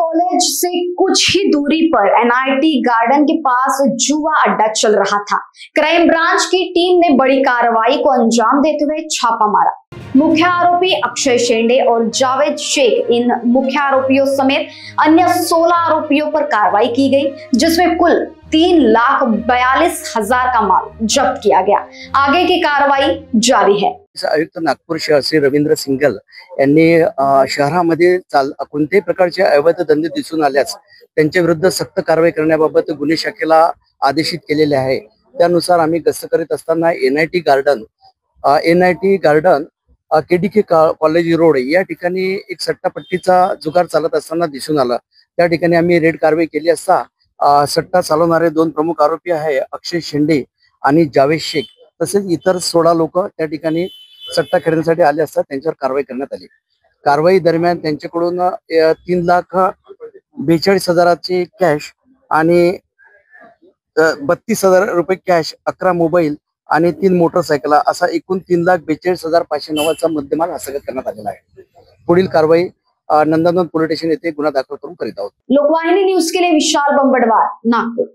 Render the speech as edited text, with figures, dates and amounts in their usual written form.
College से कुछ ही दूरी पर NIT garden के pass जुआ अड्डा चल रहा था। क्राइम ब्रांच की टीम ने बड़ी कार्रवाई को अंजाम देते हुए छापा मारा। मुख्य आरोपी अक्षय शेंडे और जावेद शेख, इन मुख्य आरोपियों समेत अन्य 16 आरोपियों पर कार्रवाई की गई, जिसमें कुल 3,42,000 का माल जब्त किया गया। आगे की कार्रवाई जारी है। आयुक्त नागपूर शहर श्री रवींद्र सिंगल यांनी शहरामध्ये कोणत्याही प्रकारचे अवैध धंदे दिसून आल्यास त्यांच्या विरुद्ध सक्त कारवाई करण्याबाबत गुन्हे शाखेला आदेशित केलेले आहे। त्यानुसार आम्ही गस्त करीत असताना NIT garden KDK college road या ठिकाणी एक सट्टापट्टीचा जुगार चालत असताना दिसून आला। त्या ठिकाणी आम्ही रेड कारवाई केली असता सट्टा चालवणारे 2 प्रमुख आरोपी आहे अक्षय शेंडे आणि जावेद शेख, तसेच इतर 16 लोक त्या ठिकाणी सट्टा खेळण्यासाठी आले असता त्यांच्यावर कारवाई करण्यात आली। कारवाई दरम्यान त्यांच्याकडून 3,42,000ची कॅश आणि 32,000 रुपये कॅश, 11 मोबाईल आणि 3 मोटरसायकल असा एकूण 3,42,590चा मुद्देमाल हस्तगत करण्यात आलेला आहे। पुढील कारवाई नंदनवन पोलीस स्टेशन येथे गुन्हा दाखल करून करीत आहोत। लोकवाहिनी न्यूज के लिए विशाल बंबड़वार, नागपुर।